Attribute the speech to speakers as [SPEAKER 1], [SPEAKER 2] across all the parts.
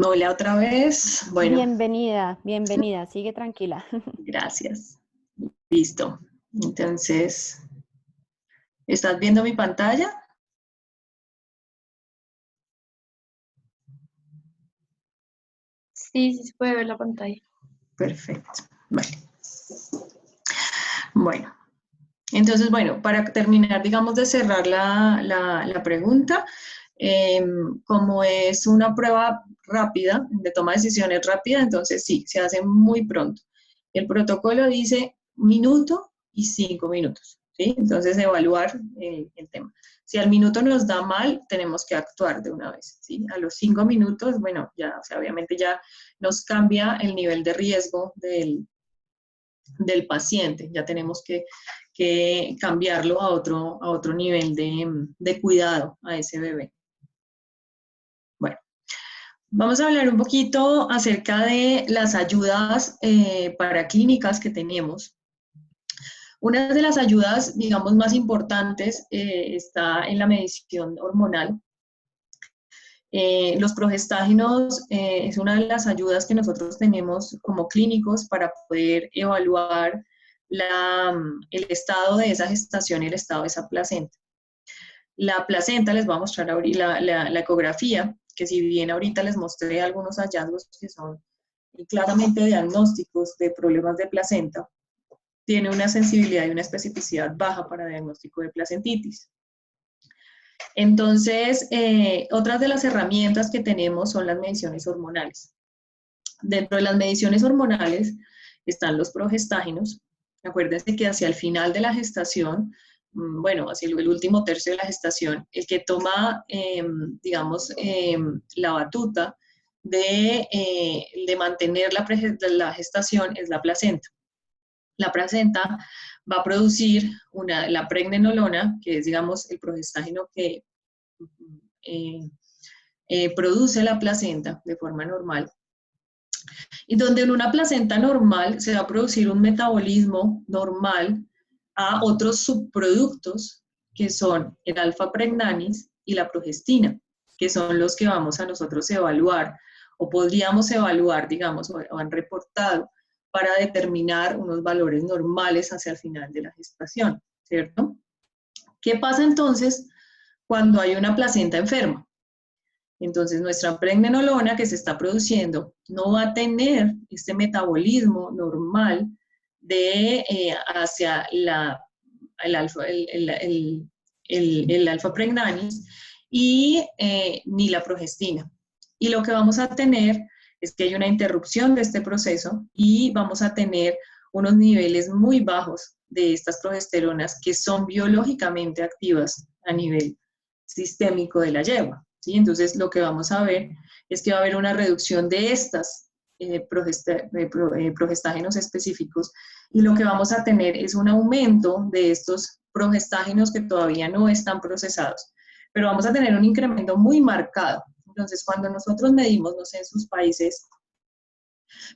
[SPEAKER 1] Hola otra vez. Bueno,
[SPEAKER 2] Bienvenida, bienvenida, sigue tranquila.
[SPEAKER 1] gracias. Listo. Entonces, ¿estás viendo mi pantalla?
[SPEAKER 3] Sí, sí se puede ver la pantalla.
[SPEAKER 1] Perfecto. Vale. Bueno, entonces, bueno, para terminar, digamos, de cerrar la pregunta, como es una prueba rápida, de toma de decisiones rápida, entonces sí, se hace muy pronto. El protocolo dice minuto y 5 minutos, ¿sí? Entonces, evaluar el tema. Si al minuto nos da mal, tenemos que actuar de una vez, ¿sí? A los 5 minutos, bueno, ya, o sea, obviamente ya nos cambia el nivel de riesgo del paciente, ya tenemos que cambiarlo a otro nivel de cuidado a ese bebé. Bueno, vamos a hablar un poquito acerca de las ayudas paraclínicas que tenemos. Una de las ayudas, digamos, más importantes está en la medición hormonal. Los progestágenos es una de las ayudas que nosotros tenemos como clínicos para poder evaluar el estado de esa gestación y el estado de esa placenta. La placenta, les voy a mostrar ahorita la ecografía, que si bien ahorita les mostré algunos hallazgos que son claramente diagnósticos de problemas de placenta, tiene una sensibilidad y una especificidad baja para diagnóstico de placentitis. Entonces, otras de las herramientas que tenemos son las mediciones hormonales. Dentro de las mediciones hormonales están los progestágenos. Acuérdense que hacia el final de la gestación, bueno, hacia el último tercio de la gestación, el que toma, digamos, la batuta de mantener la gestación es la placenta. La placenta va a producir la pregnenolona, que es, digamos, el progestágeno que produce la placenta de forma normal. Y donde en una placenta normal se va a producir un metabolismo normal a otros subproductos que son el alfa-pregnanis y la progestina, que son los que vamos a nosotros evaluar o podríamos evaluar, digamos, o han reportado para determinar unos valores normales hacia el final de la gestación, ¿cierto? ¿Qué pasa entonces cuando hay una placenta enferma? Entonces, nuestra pregnenolona que se está produciendo no va a tener este metabolismo normal hacia el alfa-pregnanis y ni la progestina. Y lo que vamos a tener es que hay una interrupción de este proceso y vamos a tener unos niveles muy bajos de estas progesteronas que son biológicamente activas a nivel sistémico de la yegua, ¿sí? Entonces, lo que vamos a ver es que va a haber una reducción de estas progestágenos específicos y lo que vamos a tener es un aumento de estos progestágenos que todavía no están procesados, pero vamos a tener un incremento muy marcado. Entonces, cuando nosotros medimos, no sé en sus países,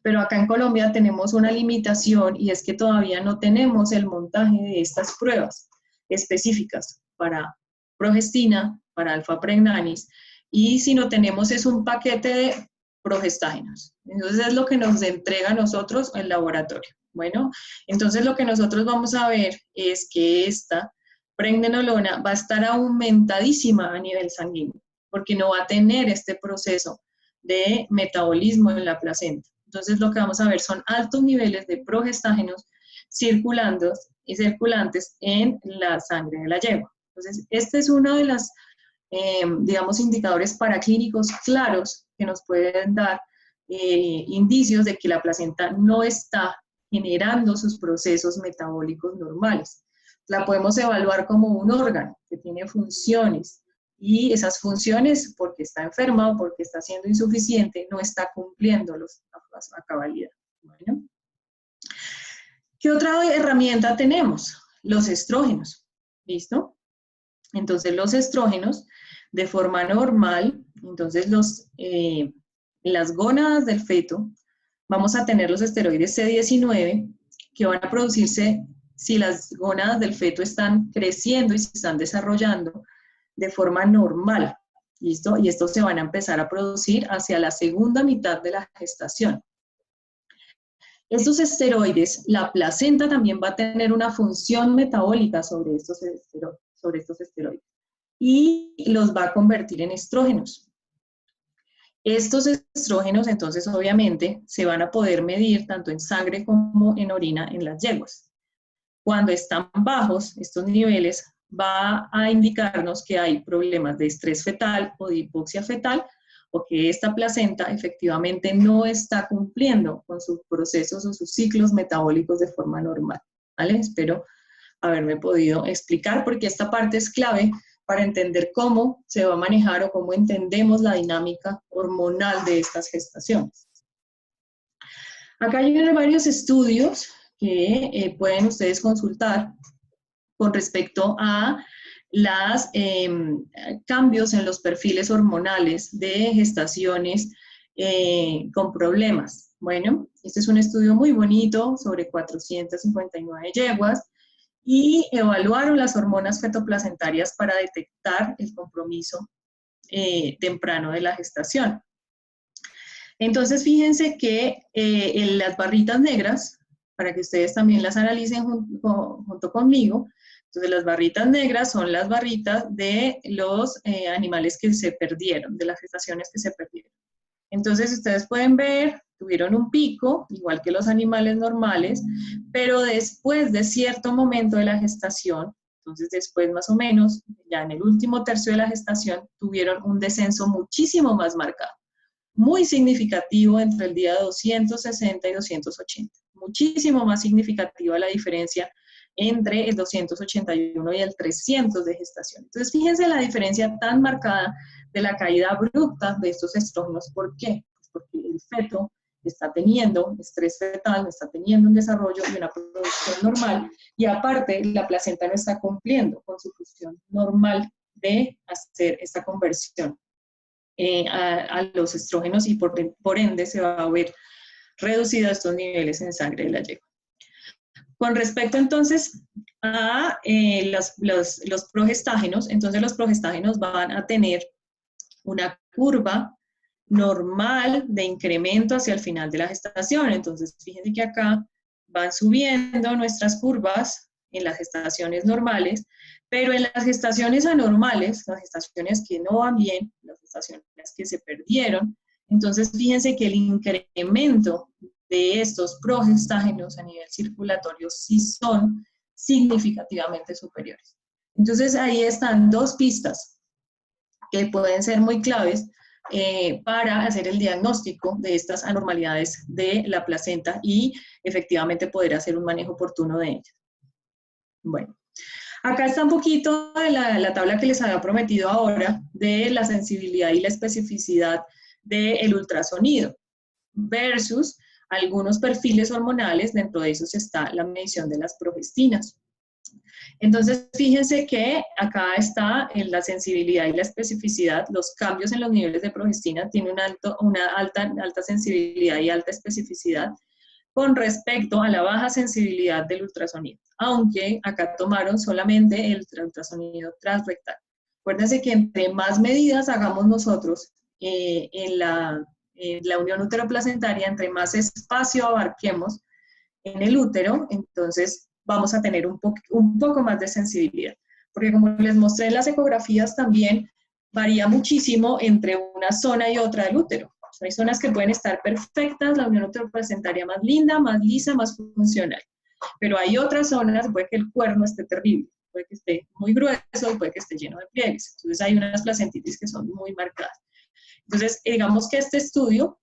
[SPEAKER 1] pero acá en Colombia tenemos una limitación y es que todavía no tenemos el montaje de estas pruebas específicas para progestina, para alfa-pregnanis, y si no tenemos es un paquete de progestágenos. Entonces es lo que nos entrega a nosotros el laboratorio. Bueno, entonces lo que nosotros vamos a ver es que esta pregnenolona va a estar aumentadísima a nivel sanguíneo, porque no va a tener este proceso de metabolismo en la placenta. Entonces lo que vamos a ver son altos niveles de progestágenos circulantes en la sangre de la yegua. Entonces, este es uno de los, digamos, indicadores paraclínicos claros que nos pueden dar indicios de que la placenta no está generando sus procesos metabólicos normales. La podemos evaluar como un órgano que tiene funciones y esas funciones, porque está enferma o porque está siendo insuficiente, no está cumpliéndolos a cabalidad. Bueno. ¿Qué otra herramienta tenemos? Los estrógenos. ¿Listo? Entonces, los estrógenos, de forma normal, entonces las gónadas del feto, vamos a tener los esteroides C19 que van a producirse si las gónadas del feto están creciendo y se están desarrollando de forma normal, ¿listo? Y estos se van a empezar a producir hacia la segunda mitad de la gestación. Estos esteroides, la placenta también va a tener una función metabólica sobre estos esteroides y los va a convertir en estrógenos. Estos estrógenos, entonces, obviamente, se van a poder medir tanto en sangre como en orina en las yeguas. Cuando están bajos, estos niveles va a indicarnos que hay problemas de estrés fetal o de hipoxia fetal, o que esta placenta efectivamente no está cumpliendo con sus procesos o sus ciclos metabólicos de forma normal, ¿vale? Espero haberme podido explicar, porque esta parte es clave para entender cómo se va a manejar o cómo entendemos la dinámica hormonal de estas gestaciones. Acá hay varios estudios que pueden ustedes consultar con respecto a los cambios en los perfiles hormonales de gestaciones con problemas. Bueno, este es un estudio muy bonito sobre 459 yeguas y evaluaron las hormonas fetoplacentarias para detectar el compromiso temprano de la gestación. Entonces, fíjense que en las barritas negras, para que ustedes también las analicen junto conmigo, entonces las barritas negras son las barritas de los animales que se perdieron, de las gestaciones que se perdieron. Entonces, ustedes pueden ver, tuvieron un pico, igual que los animales normales, pero después de cierto momento de la gestación, entonces después más o menos, ya en el último tercio de la gestación, tuvieron un descenso muchísimo más marcado, muy significativo entre el día 260 y 280. Muchísimo más significativa la diferencia entre el 281 y el 300 de gestación. Entonces, fíjense la diferencia tan marcada de la caída abrupta de estos estrógenos. ¿Por qué? Pues porque el feto está teniendo estrés fetal, está teniendo un desarrollo y una producción normal, y aparte la placenta no está cumpliendo con su función normal de hacer esta conversión a los estrógenos, y por ende se va a ver reducidos estos niveles en sangre de la yegua. Con respecto entonces a los progestágenos, entonces los progestágenos van a tener una curva normal de incremento hacia el final de la gestación. Entonces, fíjense que acá van subiendo nuestras curvas en las gestaciones normales, pero en las gestaciones anormales, las gestaciones que no van bien, las gestaciones que se perdieron, entonces fíjense que el incremento de estos progestágenos a nivel circulatorio sí son significativamente superiores. Entonces ahí están dos pistas que pueden ser muy claves para hacer el diagnóstico de estas anormalidades de la placenta y efectivamente poder hacer un manejo oportuno de ellas. Bueno, acá está un poquito de la tabla que les había prometido ahora de la sensibilidad y la especificidad del ultrasonido versus algunos perfiles hormonales. Dentro de esos está la medición de las progestinas. Entonces, fíjense que acá está en la sensibilidad y la especificidad. Los cambios en los niveles de progestina tienen una alta sensibilidad y alta especificidad con respecto a la baja sensibilidad del ultrasonido, aunque acá tomaron solamente el ultrasonido transrectal. Acuérdense que entre más medidas hagamos nosotros en la unión uteroplacentaria, entre más espacio abarquemos en el útero, entonces vamos a tener un poco más de sensibilidad. Porque como les mostré en las ecografías también, varía muchísimo entre una zona y otra del útero. O sea, hay zonas que pueden estar perfectas, la unión uteroplacentaria más linda, más lisa, más funcional. Pero hay otras zonas, puede que el cuerno esté terrible, puede que esté muy grueso y puede que esté lleno de pliegues. Entonces hay unas placentitis que son muy marcadas. Entonces, digamos que este estudio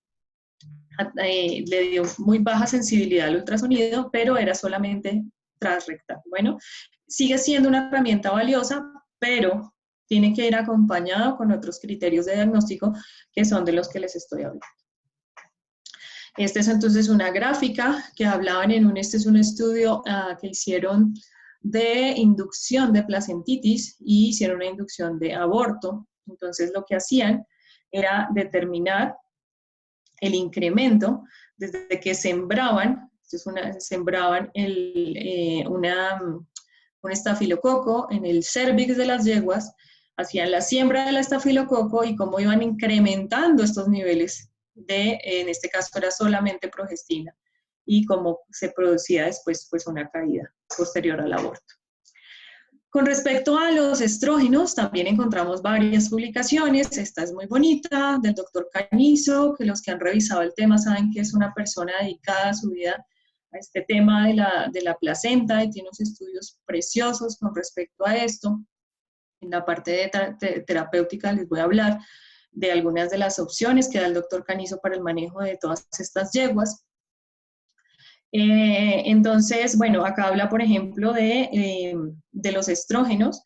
[SPEAKER 1] le dio muy baja sensibilidad al ultrasonido, pero era solamente transrectal. Bueno, sigue siendo una herramienta valiosa, pero tiene que ir acompañado con otros criterios de diagnóstico que son de los que les estoy hablando. Esta es entonces una gráfica que hablaban este es un estudio que hicieron de inducción de placentitis y hicieron una inducción de aborto. Entonces lo que hacían era determinar el incremento desde que sembraban, sembraban un estafilococo en el cérvix de las yeguas hacían la siembra del estafilococo y cómo iban incrementando estos niveles de, en este caso era solamente progestina, y cómo se producía después pues una caída posterior al aborto. Con respecto a los estrógenos, también encontramos varias publicaciones. Esta es muy bonita, del doctor Canizo, que los que han revisado el tema saben que es una persona dedicada a su vida a este tema de la placenta y tiene unos estudios preciosos con respecto a esto. En la parte de terapéutica les voy a hablar de algunas de las opciones que da el doctor Canizo para el manejo de todas estas yeguas. Entonces, bueno, acá habla, por ejemplo, de los estrógenos.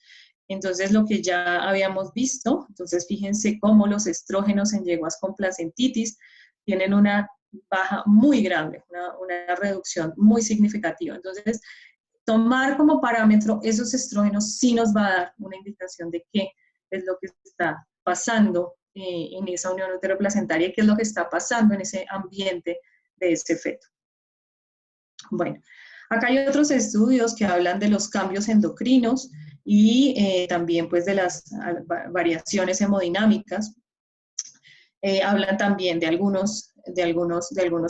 [SPEAKER 1] Entonces, lo que ya habíamos visto, entonces fíjense cómo los estrógenos en yeguas con placentitis tienen una baja muy grande, una reducción muy significativa. Entonces, tomar como parámetro esos estrógenos sí nos va a dar una indicación de qué es lo que está pasando en esa unión uteroplacentaria y qué es lo que está pasando en ese ambiente de ese feto. Bueno, acá hay otros estudios que hablan de los cambios endocrinos y también pues de las variaciones hemodinámicas. Hablan también de algunos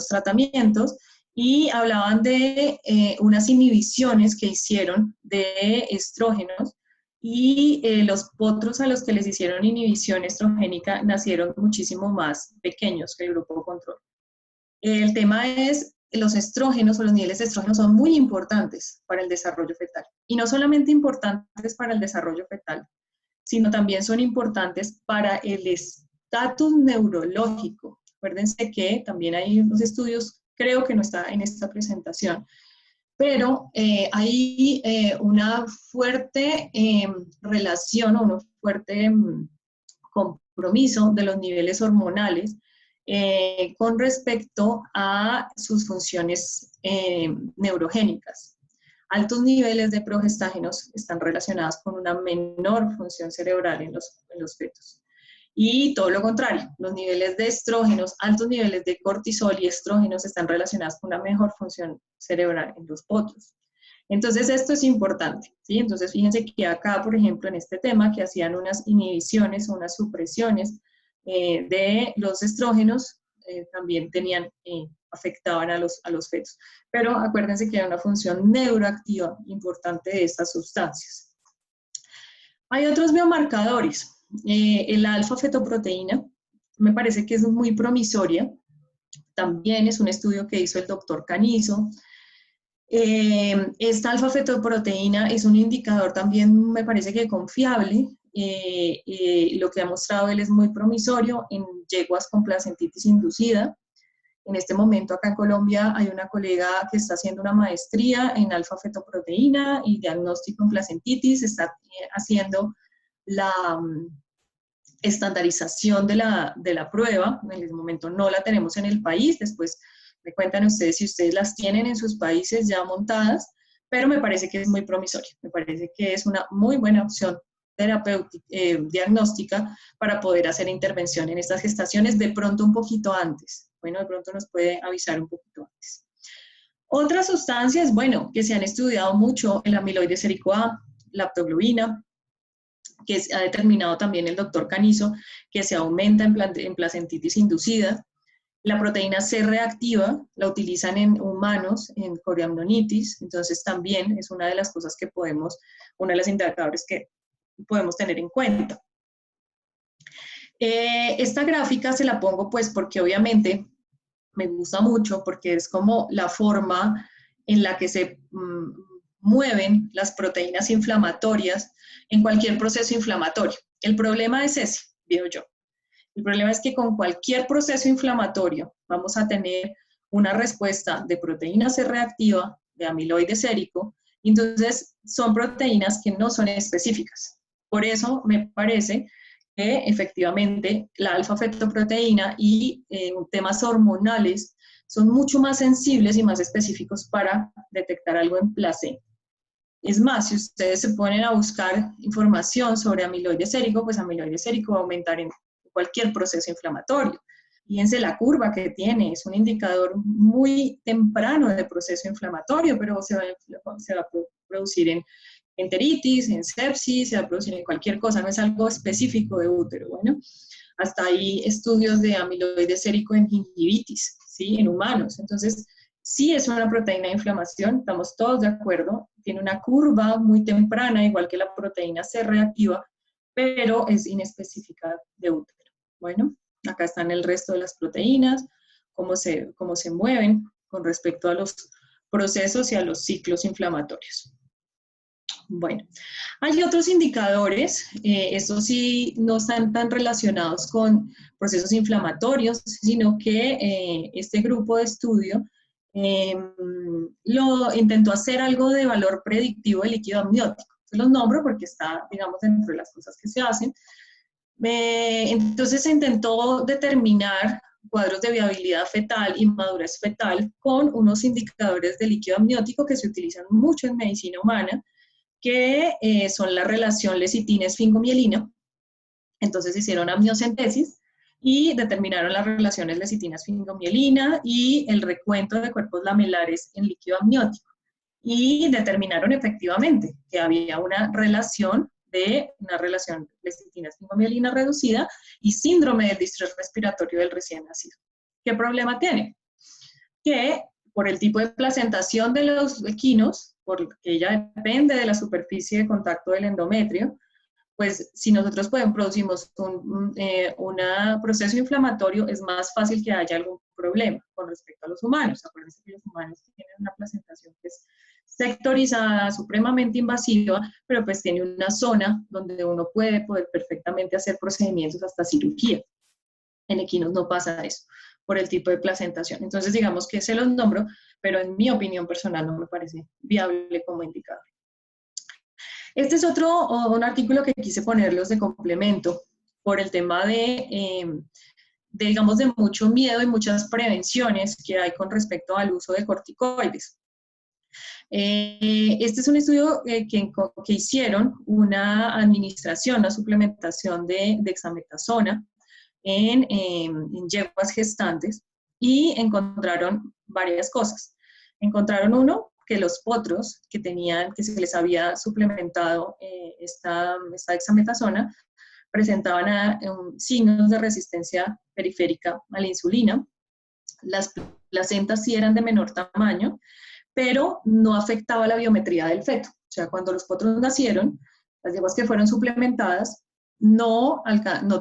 [SPEAKER 1] tratamientos y hablaban de unas inhibiciones que hicieron de estrógenos y los potros a los que les hicieron inhibición estrogénica nacieron muchísimo más pequeños que el grupo control. El tema es los estrógenos o los niveles de estrógenos son muy importantes para el desarrollo fetal. Y no solamente importantes para el desarrollo fetal, sino también son importantes para el estatus neurológico. Acuérdense que también hay unos estudios, creo que no está en esta presentación, pero hay una fuerte relación o un fuerte compromiso de los niveles hormonales con respecto a sus funciones neurogénicas. Altos niveles de progestágenos están relacionados con una menor función cerebral en los fetos. Y todo lo contrario, los niveles de estrógenos, altos niveles de cortisol y estrógenos están relacionados con una mejor función cerebral en los potros. Entonces, esto es importante, ¿sí? Entonces, fíjense que acá, por ejemplo, en este tema, que hacían unas inhibiciones o unas supresiones de los estrógenos, también afectaban a los fetos. Pero acuérdense que hay una función neuroactiva importante de estas sustancias. Hay otros biomarcadores. El alfa-fetoproteína me parece que es muy promisoria. También es un estudio que hizo el doctor Canizo. Esta alfa-fetoproteína es un indicador también, me parece que confiable. Lo que ha mostrado él es muy promisorio en yeguas con placentitis inducida. En este momento acá en Colombia hay una colega que está haciendo una maestría en alfa-fetoproteína y diagnóstico en placentitis, está haciendo la estandarización de la prueba. En el momento no la tenemos en el país, después me cuentan ustedes si ustedes las tienen en sus países ya montadas, pero me parece que es muy promisorio, me parece que es una muy buena opción terapéutica, diagnóstica para poder hacer intervención en estas gestaciones de pronto un poquito antes. Bueno, de pronto nos puede avisar un poquito antes. Otras sustancias, bueno, que se han estudiado mucho, el amiloide sérico A, la aptoglobina, que ha determinado también el doctor Canizo, que se aumenta en placentitis inducida. La proteína C reactiva la utilizan en humanos en coriamnionitis, entonces también es una de las cosas que uno de los indicadores que podemos tener en cuenta. Esta gráfica se la pongo pues porque obviamente me gusta mucho porque es como la forma en la que se mueven las proteínas inflamatorias en cualquier proceso inflamatorio. El problema es ese, digo yo. El problema es que con cualquier proceso inflamatorio vamos a tener una respuesta de proteína C reactiva, de amiloide sérico, y entonces son proteínas que no son específicas. Por eso me parece que efectivamente la alfa-fetoproteína y temas hormonales son mucho más sensibles y más específicos para detectar algo en placenta. Es más, si ustedes se ponen a buscar información sobre amiloide sérico, pues amiloide sérico va a aumentar en cualquier proceso inflamatorio. Fíjense la curva que tiene, es un indicador muy temprano de proceso inflamatorio, pero se va a producir enteritis, en sepsis, se va a producir en cualquier cosa, no es algo específico de útero. Bueno, hasta hay estudios de amiloide sérico en gingivitis, ¿sí? En humanos. Entonces, sí es una proteína de inflamación, estamos todos de acuerdo, tiene una curva muy temprana, igual que la proteína C reactiva, pero es inespecífica de útero. Bueno, acá están el resto de las proteínas, cómo se mueven con respecto a los procesos y a los ciclos inflamatorios. Bueno, hay otros indicadores, estos sí no están tan relacionados con procesos inflamatorios, sino que este grupo de estudio lo intentó hacer algo de valor predictivo del líquido amniótico. Se los nombro porque está, digamos, dentro de las cosas que se hacen. Entonces se intentó determinar cuadros de viabilidad fetal y madurez fetal con unos indicadores de líquido amniótico que se utilizan mucho en medicina humana, que son la relación lecitina-esfingomielina. Entonces hicieron amniocentesis y determinaron las relaciones lecitina-esfingomielina y el recuento de cuerpos lamelares en líquido amniótico. Y determinaron efectivamente que había una relación lecitina-esfingomielina reducida y síndrome del distrés respiratorio del recién nacido. ¿Qué problema tiene? Que por el tipo de placentación de los equinos, porque ella depende de la superficie de contacto del endometrio, pues si nosotros producimos un proceso inflamatorio, es más fácil que haya algún problema con respecto a los humanos. Acuérdense que los humanos tienen una placentación que es sectorizada, supremamente invasiva, pero pues tiene una zona donde uno puede perfectamente hacer procedimientos hasta cirugía. En equinos no pasa eso, por el tipo de placentación. Entonces, digamos que se los nombro, pero en mi opinión personal no me parece viable como indicador. Este es un artículo que quise ponerlos de complemento por el tema digamos, de mucho miedo y muchas prevenciones que hay con respecto al uso de corticoides. Este es un estudio que hicieron una administración, una suplementación de dexametasona en yeguas gestantes y encontraron varias cosas. Encontraron uno, que los potros que se les había suplementado esta dexametasona presentaban signos de resistencia periférica a la insulina. Las placentas sí eran de menor tamaño, pero no afectaba la biometría del feto. O sea, cuando los potros nacieron, las yeguas que fueron suplementadas no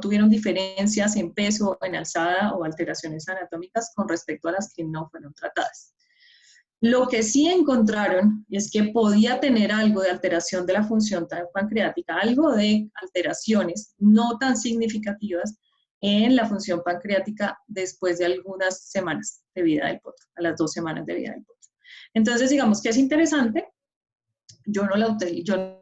[SPEAKER 1] tuvieron diferencias en peso, en alzada o alteraciones anatómicas con respecto a las que no fueron tratadas. Lo que sí encontraron es que podía tener algo de alteración de la función pancreática, algo de alteraciones no tan significativas en la función pancreática después de algunas semanas de vida del potro, a las 2 semanas de vida del potro. Entonces, digamos que es interesante. Yo no la utilizo,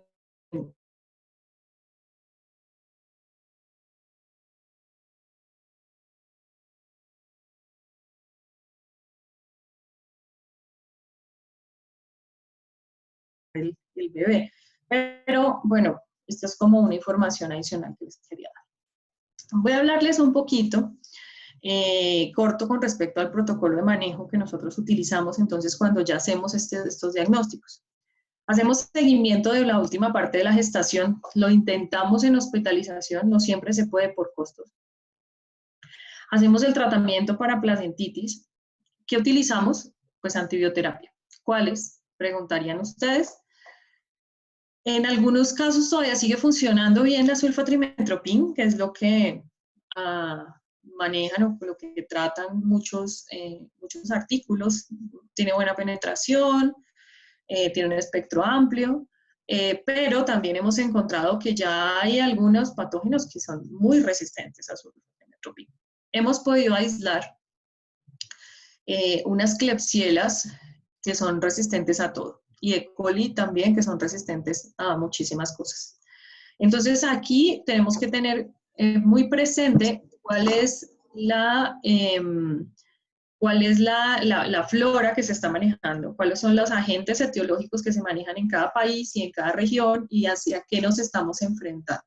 [SPEAKER 1] el bebé. Pero bueno, esto es como una información adicional que les quería dar. Voy a hablarles un poquito, corto con respecto al protocolo de manejo que nosotros utilizamos entonces cuando ya hacemos estos diagnósticos. Hacemos seguimiento de la última parte de la gestación, lo intentamos en hospitalización, no siempre se puede por costos. Hacemos el tratamiento para placentitis. ¿Qué utilizamos? Pues antibioterapia. ¿Cuáles? Preguntarían ustedes. En algunos casos todavía sigue funcionando bien la sulfatrimetropin, que es lo que manejan o lo que tratan muchos artículos. Tiene buena penetración, tiene un espectro amplio, pero también hemos encontrado que ya hay algunos patógenos que son muy resistentes a sulfatrimetropin. Hemos podido aislar unas klebsielas que son resistentes a todo, y E. coli también, que son resistentes a muchísimas cosas. Entonces aquí tenemos que tener muy presente cuál es la flora que se está manejando, cuáles son los agentes etiológicos que se manejan en cada país y en cada región y hacia qué nos estamos enfrentando.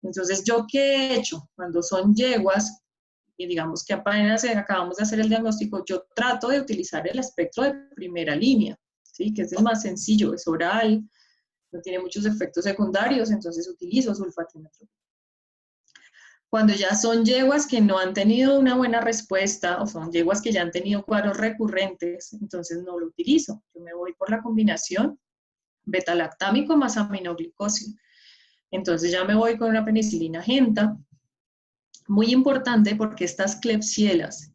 [SPEAKER 1] Entonces, ¿yo qué he hecho? Cuando son yeguas, y digamos que apenas acabamos de hacer el diagnóstico, yo trato de utilizar el espectro de primera línea, ¿sí? Que es el más sencillo, es oral, no tiene muchos efectos secundarios, entonces utilizo sulfatinotropina. Cuando ya son yeguas que no han tenido una buena respuesta o son yeguas que ya han tenido cuadros recurrentes, entonces no lo utilizo. Yo me voy por la combinación beta-lactámico más aminoglicosio. Entonces ya me voy con una penicilina genta. Muy importante porque estas klebsielas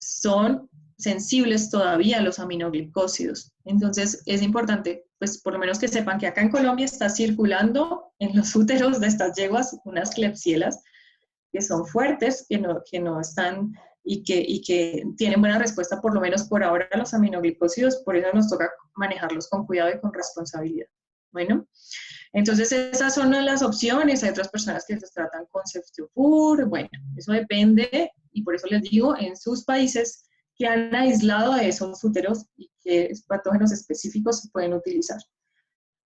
[SPEAKER 1] son sensibles todavía a los aminoglicósidos. Entonces es importante, pues por lo menos que sepan que acá en Colombia está circulando en los úteros de estas yeguas unas klebsielas que son fuertes, que no están y que tienen buena respuesta, por lo menos por ahora, a los aminoglicósidos, por eso nos toca manejarlos con cuidado y con responsabilidad. Bueno, entonces esas son las opciones. Hay otras personas que los tratan con ceftiofur, bueno, eso depende, y por eso les digo, en sus países que han aislado a esos úteros y que patógenos específicos se pueden utilizar.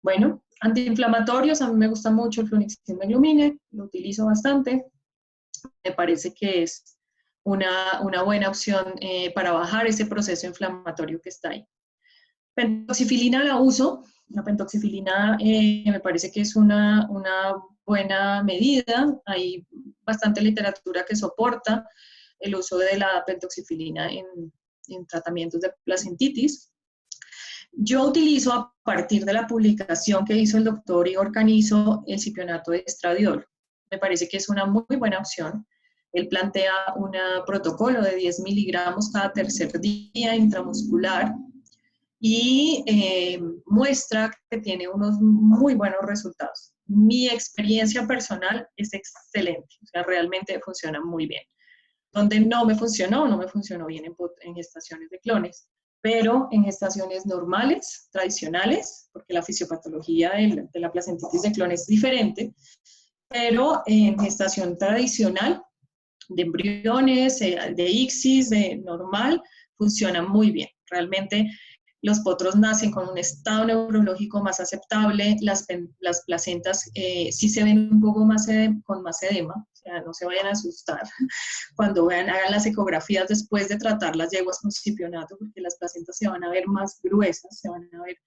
[SPEAKER 1] Bueno, antiinflamatorios, a mí me gusta mucho el flunixin meglumine, lo utilizo bastante. Me parece que es una buena opción para bajar ese proceso inflamatorio que está ahí. Pentoxifilina la uso. La pentoxifilina me parece que es una buena medida. Hay bastante literatura que soporta el uso de la pentoxifilina en tratamientos de placentitis. Yo utilizo, a partir de la publicación que hizo el doctor Igor Canizo, el cipionato de estradiol. Me parece que es una muy buena opción. Él plantea un protocolo de 10 miligramos cada tercer día intramuscular y muestra que tiene unos muy buenos resultados. Mi experiencia personal es excelente, o sea, realmente funciona muy bien. Donde no me funcionó bien en gestaciones de clones, pero en gestaciones normales, tradicionales, porque la fisiopatología de la placentitis de clones es diferente, pero en gestación tradicional, de embriones, de ixis, de normal, funciona muy bien. Realmente los potros nacen con un estado neurológico más aceptable, las placentas sí se ven un poco más con más edema, o sea, no se vayan a asustar cuando hagan las ecografías después de tratar las yeguas con cipionato, porque las placentas se van a ver más gruesas, se van a ver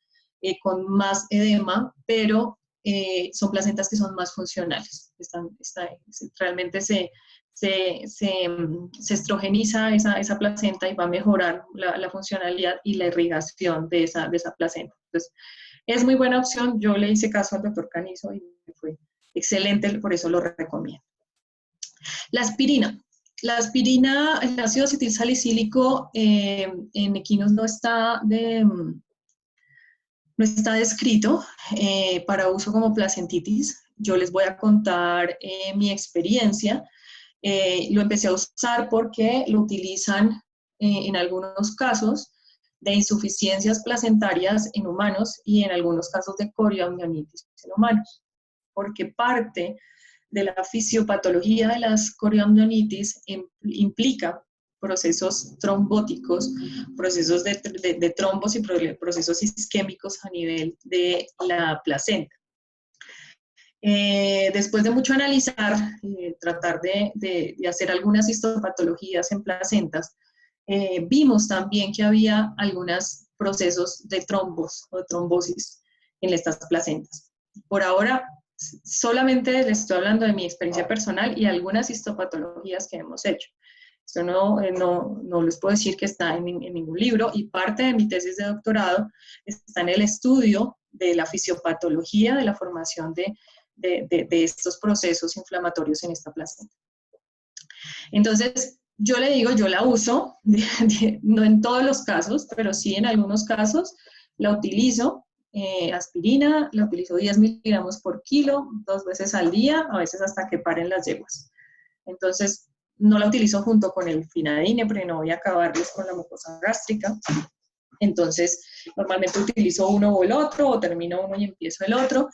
[SPEAKER 1] con más edema, pero son placentas que son más funcionales. Realmente se estrogeniza esa placenta y va a mejorar la funcionalidad y la irrigación de esa placenta. Entonces, es muy buena opción. Yo le hice caso al doctor Canizo y fue excelente, por eso lo recomiendo. La aspirina. La aspirina, el ácido acetilsalicílico en equinos no está descrito para uso como placentitis. Yo les voy a contar mi experiencia. Lo empecé a usar porque lo utilizan en algunos casos de insuficiencias placentarias en humanos y en algunos casos de corioamnionitis en humanos, porque parte de la fisiopatología de las corioamnionitis implica procesos trombóticos, procesos de trombos y procesos isquémicos a nivel de la placenta. Después de mucho analizar, tratar de hacer algunas histopatologías en placentas, vimos también que había algunos procesos de trombos o de trombosis en estas placentas. Por ahora, solamente les estoy hablando de mi experiencia personal y algunas histopatologías que hemos hecho. Esto no les puedo decir que está en ningún libro, y parte de mi tesis de doctorado está en el estudio de la fisiopatología de la formación de estos procesos inflamatorios en esta placenta. Entonces, yo le digo, yo la uso, no en todos los casos, pero sí en algunos casos la utilizo. Aspirina, la utilizo 10 miligramos por kilo, 2 veces al día, a veces hasta que paren las yeguas. Entonces, no la utilizo junto con el Finadine, porque no voy a acabarles con la mucosa gástrica. Entonces, normalmente utilizo uno o el otro, o termino uno y empiezo el otro,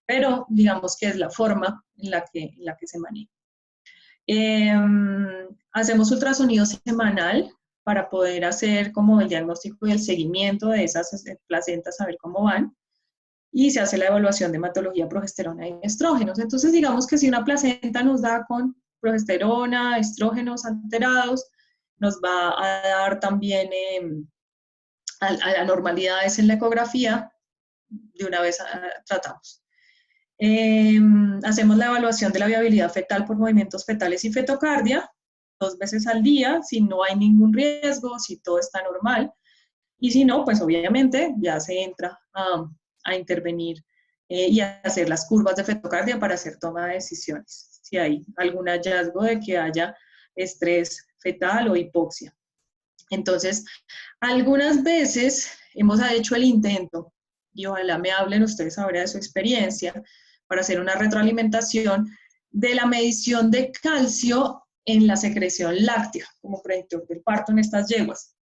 [SPEAKER 1] pero digamos que es la forma en la que se maneja. Hacemos ultrasonido semanal para poder hacer como el diagnóstico y el seguimiento de esas placentas, a ver cómo van, y se hace la evaluación de hematología, progesterona y estrógenos. Entonces, digamos que si una placenta nos da con progesterona, estrógenos alterados, nos va a dar también anormalidades en la ecografía, de una vez tratamos. Hacemos la evaluación de la viabilidad fetal por movimientos fetales y fetocardia 2 veces al día, si no hay ningún riesgo, si todo está normal. Y si no, pues obviamente ya se entra a intervenir y a hacer las curvas de fetocardia para hacer toma de decisiones, si hay algún hallazgo de que haya estrés fetal o hipoxia. Entonces, algunas veces hemos hecho el intento, y ojalá me hablen ustedes ahora de su experiencia, para hacer una retroalimentación de la medición de calcio en la secreción láctea, como predictor del parto en estas yeguas.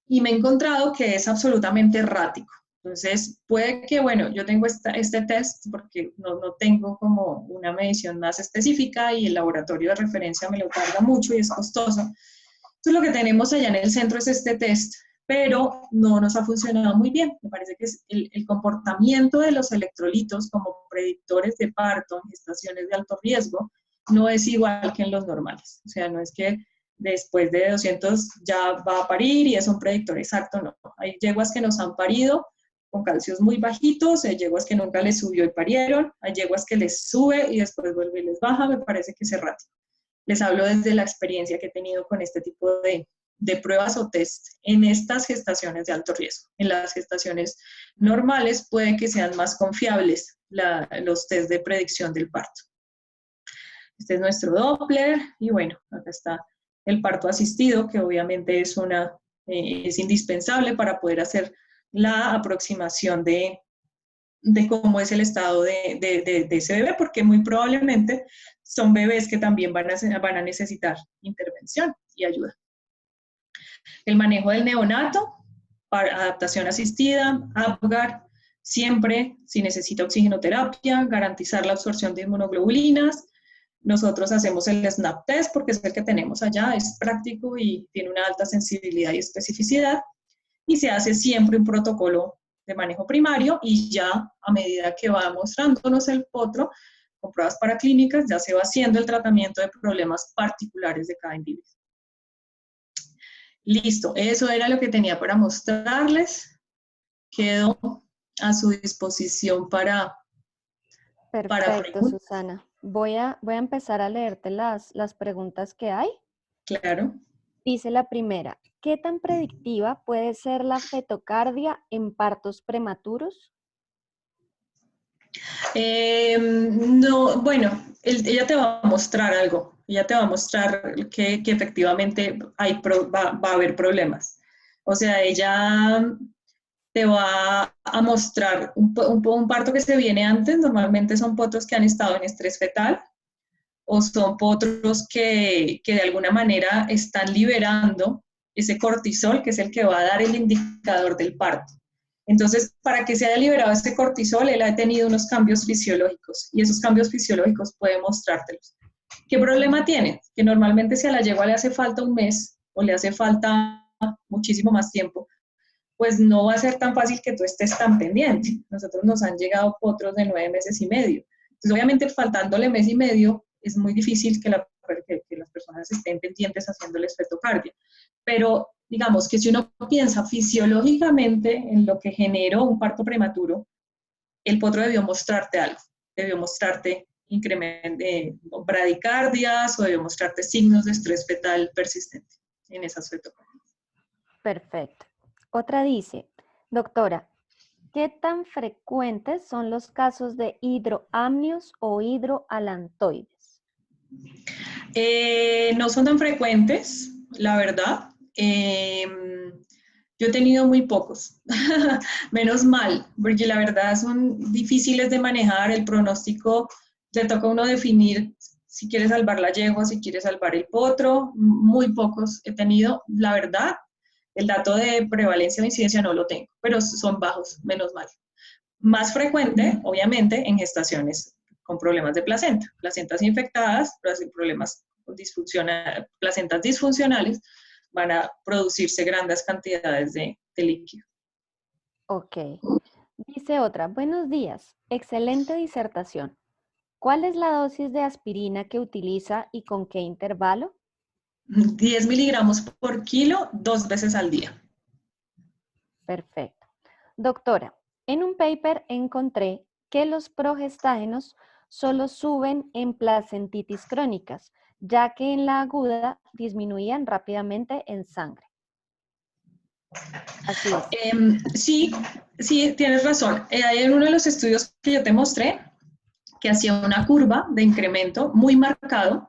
[SPEAKER 1] Y me he encontrado que es absolutamente errático. Entonces, puede que, bueno, yo tengo este test porque no tengo como una medición más específica y el laboratorio de referencia me lo tarda mucho y es costoso. Entonces, lo que tenemos allá en el centro es este test, pero no nos ha funcionado muy bien. Me parece que es el comportamiento de los electrolitos como predictores de parto en gestaciones de alto riesgo no es igual que en los normales. O sea, no es que después de 200 ya va a parir y es un predictor exacto, no. Hay yeguas que nos han parido con calcios muy bajitos, hay yeguas que nunca les subió y parieron, hay yeguas que les sube y después vuelve y les baja, me parece que es errático. Les hablo desde la experiencia que he tenido con este tipo de pruebas o test en estas gestaciones de alto riesgo. En las gestaciones normales puede que sean más confiables los test de predicción del parto. Este es nuestro Doppler y bueno, acá está el parto asistido, que obviamente es indispensable para poder hacer la aproximación de cómo es el estado de ese bebé, porque muy probablemente son bebés que también van a necesitar intervención y ayuda. El manejo del neonato, para adaptación asistida, APGAR, siempre si necesita oxigenoterapia, garantizar la absorción de inmunoglobulinas. Nosotros hacemos el SNAP test porque es el que tenemos allá, es práctico y tiene una alta sensibilidad y especificidad. Y se hace siempre un protocolo de manejo primario y ya a medida que va mostrándonos el potro, con pruebas paraclínicas, ya se va haciendo el tratamiento de problemas particulares de cada individuo. Listo, eso era lo que tenía para mostrarles. Quedo a su disposición para
[SPEAKER 2] Perfecto,
[SPEAKER 1] preguntas.
[SPEAKER 2] Susana. Voy a empezar a leerte las preguntas que hay.
[SPEAKER 1] Claro.
[SPEAKER 2] Dice la primera, ¿qué tan predictiva puede ser la fetocardia en partos prematuros?
[SPEAKER 1] No, bueno, ella te va a mostrar algo, ella te va a mostrar que efectivamente va a haber problemas. O sea, ella te va a mostrar un parto que se viene antes, normalmente son potros que han estado en estrés fetal, o son potros que de alguna manera están liberando ese cortisol, que es el que va a dar el indicador del parto. Entonces, para que se haya liberado ese cortisol, él ha tenido unos cambios fisiológicos y esos cambios fisiológicos pueden mostrártelos. ¿Qué problema tiene? Que normalmente si a la yegua le hace falta un mes o le hace falta muchísimo más tiempo, pues no va a ser tan fácil que tú estés tan pendiente. Nosotros nos han llegado potros de 9 meses y medio. Entonces, obviamente, faltándole mes y medio, es muy difícil que las personas estén pendientes haciéndoles fetocardia. Pero digamos que si uno piensa fisiológicamente en lo que generó un parto prematuro, el potro debió mostrarte algo, debió mostrarte bradicardias o debió mostrarte signos de estrés fetal persistente en esas fetocardias.
[SPEAKER 2] Perfecto. Otra dice, doctora, ¿qué tan frecuentes son los casos de hidroamnios o hidroalantoides?
[SPEAKER 1] No son tan frecuentes, la verdad. Yo he tenido muy pocos, menos mal, porque la verdad son difíciles de manejar. El pronóstico le toca a uno definir si quiere salvar la yegua, si quiere salvar el potro. Muy pocos he tenido, la verdad. El dato de prevalencia o incidencia no lo tengo, pero son bajos, menos mal. Más frecuente, obviamente, en gestaciones con problemas de placenta, placentas infectadas, problemas placentas disfuncionales, van a producirse grandes cantidades de líquido.
[SPEAKER 2] Ok. Dice otra, buenos días, excelente disertación. ¿Cuál es la dosis de aspirina que utiliza y con qué intervalo?
[SPEAKER 1] 10 miligramos por kilo, 2 veces al día.
[SPEAKER 2] Perfecto. Doctora, En un paper encontré que los progestágenos solo suben en placentitis crónicas, ya que en la aguda disminuían rápidamente en sangre. Así es.
[SPEAKER 1] Sí, sí, tienes razón. Hay en uno de los estudios que yo te mostré que hacía una curva de incremento muy marcado,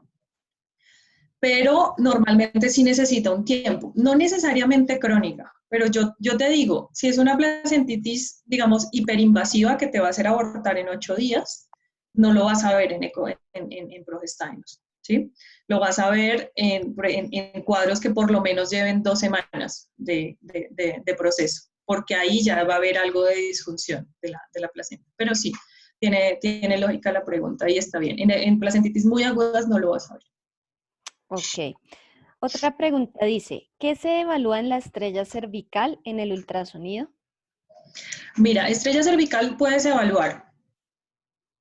[SPEAKER 1] pero normalmente sí necesita un tiempo, no necesariamente crónica, pero yo te digo, si es una placentitis, digamos, hiperinvasiva que te va a hacer abortar en 8 días, no lo vas a ver en progestágenos, ¿sí? Lo vas a ver en cuadros que por lo menos lleven 2 semanas de proceso, porque ahí ya va a haber algo de disfunción de la placenta. Pero sí, tiene lógica la pregunta y está bien. En placentitis muy agudas no lo vas a ver.
[SPEAKER 2] Ok. Otra pregunta dice, ¿qué se evalúa en la estrella cervical en el ultrasonido?
[SPEAKER 1] Mira, estrella cervical puedes evaluar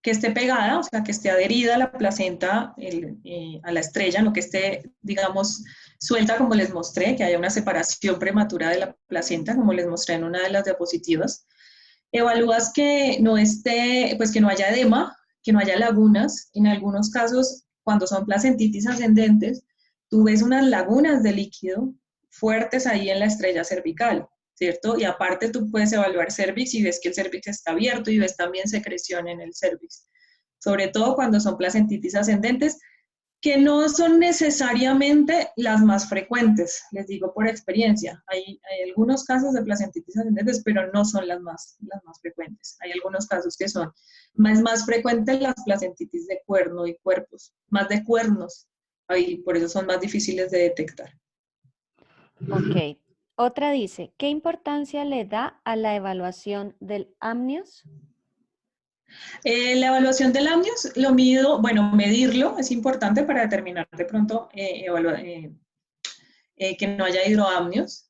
[SPEAKER 1] que esté pegada, o sea, que esté adherida a la placenta, a la estrella, no que esté, digamos, suelta como les mostré, que haya una separación prematura de la placenta, como les mostré en una de las diapositivas. Evalúas que no esté, pues que no haya edema, que no haya lagunas. En algunos casos, cuando son placentitis ascendentes, tú ves unas lagunas de líquido fuertes ahí en la estrella cervical, ¿cierto? Y aparte tú puedes evaluar cervix y ves que el cervix está abierto y ves también secreción en el cervix. Sobre todo cuando son placentitis ascendentes, que no son necesariamente las más frecuentes, les digo por experiencia. Hay algunos casos de placentitis ascendentes, pero no son las más frecuentes. Hay algunos casos que son más frecuentes las placentitis de cuerno y cuerpos, más de cuernos, ahí, por eso son más difíciles de detectar.
[SPEAKER 2] Ok. Otra dice, ¿qué importancia le da a la evaluación del amnios?
[SPEAKER 1] La evaluación del amnios lo mido, bueno, medirlo es importante para determinar de pronto que no haya hidroamnios.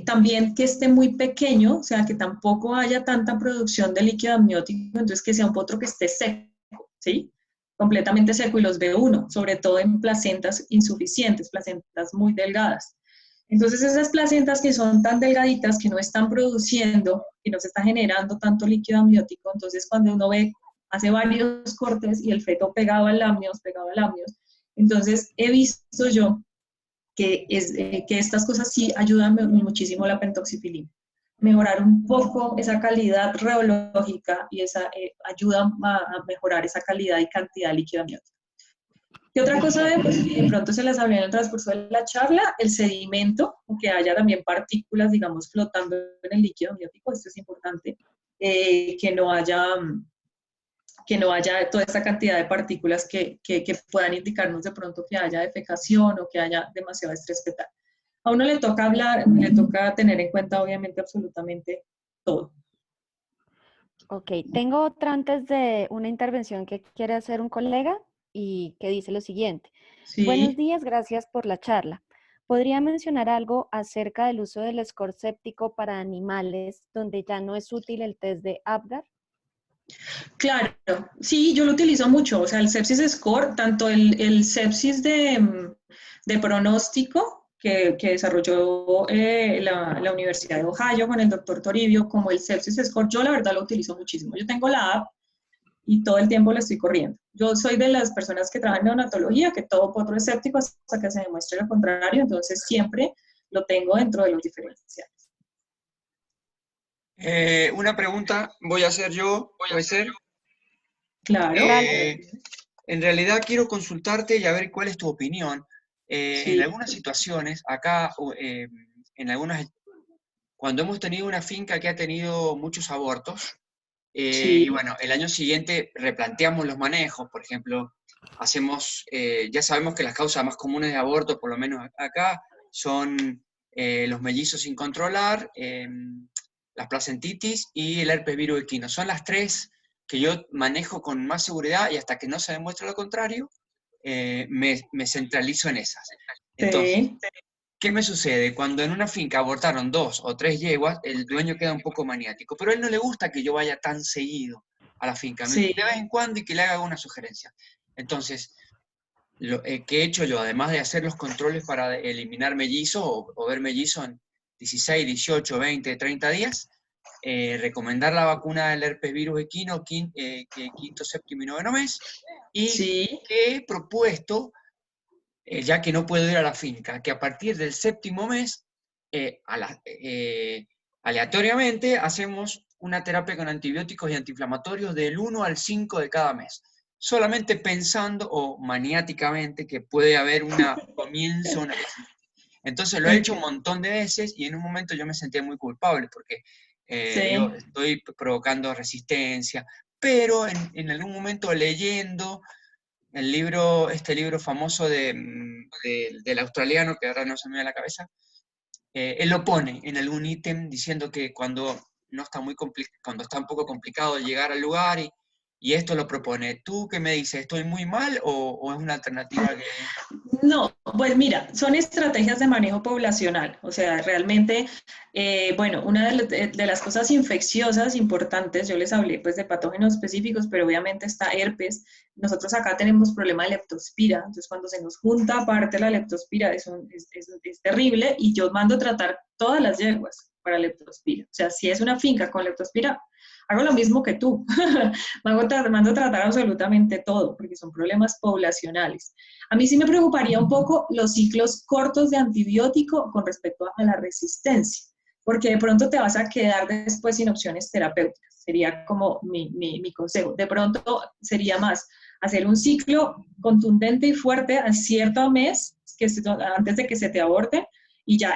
[SPEAKER 1] También que esté muy pequeño, o sea, que tampoco haya tanta producción de líquido amniótico, entonces que sea un potro que esté seco, ¿sí? Completamente seco y los ve uno, sobre todo en placentas insuficientes, placentas muy delgadas. Entonces esas placentas que son tan delgaditas, que no están produciendo, que no se está generando tanto líquido amniótico, entonces cuando uno ve, hace varios cortes y el feto pegado al amnios, entonces he visto yo que estas cosas sí ayudan muchísimo a la pentoxifilina. Mejorar un poco esa calidad reológica y esa ayuda a mejorar esa calidad y cantidad de líquido amniótico. ¿Qué otra cosa de pronto se les habló en el transcurso de la charla? El sedimento, que haya también partículas, digamos, flotando en el líquido amniótico, esto es importante, que no haya toda esta cantidad de partículas que puedan indicarnos de pronto que haya defecación o que haya demasiado estrés fetal. A uno le toca hablar, le toca tener en cuenta obviamente absolutamente todo.
[SPEAKER 2] Ok, tengo otra antes de una intervención que quiere hacer un colega y que dice lo siguiente. Buenos
[SPEAKER 1] Sí.
[SPEAKER 2] días, gracias por la charla. ¿Podría mencionar algo acerca del uso del score séptico para animales donde ya no es útil el test de Apgar?
[SPEAKER 1] Claro, sí, yo lo utilizo mucho, o sea, el sepsis score, tanto el sepsis de pronóstico que desarrolló la Universidad de Ohio con el doctor Toribio, como el sepsis score, yo la verdad lo utilizo muchísimo. Yo tengo la app y todo el tiempo la estoy corriendo. Yo soy de las personas que trabajan en neonatología, que todo potro es séptico hasta que se demuestre lo contrario, entonces siempre lo tengo dentro de los diferenciales.
[SPEAKER 3] Una pregunta voy a hacer yo, ¿puede ser?
[SPEAKER 1] Claro.
[SPEAKER 3] En realidad quiero consultarte y a ver cuál es tu opinión.
[SPEAKER 1] Sí.
[SPEAKER 3] En algunas situaciones, acá, cuando hemos tenido una finca que ha tenido muchos abortos,
[SPEAKER 1] Sí.
[SPEAKER 3] y bueno, el año siguiente replanteamos los manejos, por ejemplo, ya sabemos que las causas más comunes de aborto, por lo menos acá, son los mellizos sin controlar, las placentitis y el herpes virus equino. Son las tres que yo manejo con más seguridad y hasta que no se demuestre lo contrario, me centralizo en esas. Entonces,
[SPEAKER 1] Sí.
[SPEAKER 3] ¿qué me sucede? Cuando en una finca abortaron 2 o 3 yeguas, el dueño queda un poco maniático, pero a él no le gusta que yo vaya tan seguido a la finca,
[SPEAKER 1] Sí.
[SPEAKER 3] de vez en cuando y que le haga una sugerencia. Entonces, ¿qué he hecho yo? Además de hacer los controles para eliminar mellizos o ver mellizos en 16, 18, 20, 30 días, recomendar la vacuna del herpes virus equino, quinto, séptimo y noveno mes, y
[SPEAKER 1] Sí.
[SPEAKER 3] que he propuesto, ya que no puedo ir a la finca, que a partir del séptimo mes, aleatoriamente, hacemos una terapia con antibióticos y antiinflamatorios del 1 al 5 de cada mes, solamente pensando o maniáticamente que puede haber una comienzo, una resistencia. Entonces lo he hecho un montón de veces y en un momento yo me sentía muy culpable porque digo,
[SPEAKER 1] Sí.
[SPEAKER 3] estoy provocando resistencia, pero en algún momento leyendo este libro famoso del australiano, que ahora no se me da la cabeza, él lo pone en algún ítem diciendo que cuando, no está cuando está un poco complicado llegar al lugar y esto lo propone. ¿Tú qué me dices? ¿Estoy muy mal o es una alternativa que...?
[SPEAKER 1] No, pues mira, son estrategias de manejo poblacional, o sea, realmente, bueno, una de las cosas infecciosas importantes, yo les hablé pues de patógenos específicos, pero obviamente está herpes. Nosotros acá tenemos problema de leptospira, entonces cuando se nos junta aparte la leptospira es terrible y yo mando tratar todas las yeguas para leptospira, o sea, si es una finca con leptospira, hago lo mismo que tú, mando tratar absolutamente todo, porque son problemas poblacionales. A mí sí me preocuparía un poco los ciclos cortos de antibiótico con respecto a la resistencia, porque de pronto te vas a quedar después sin opciones terapéuticas. Sería como mi consejo. De pronto sería más hacer un ciclo contundente y fuerte a cierto mes, antes de que se te aborte, y ya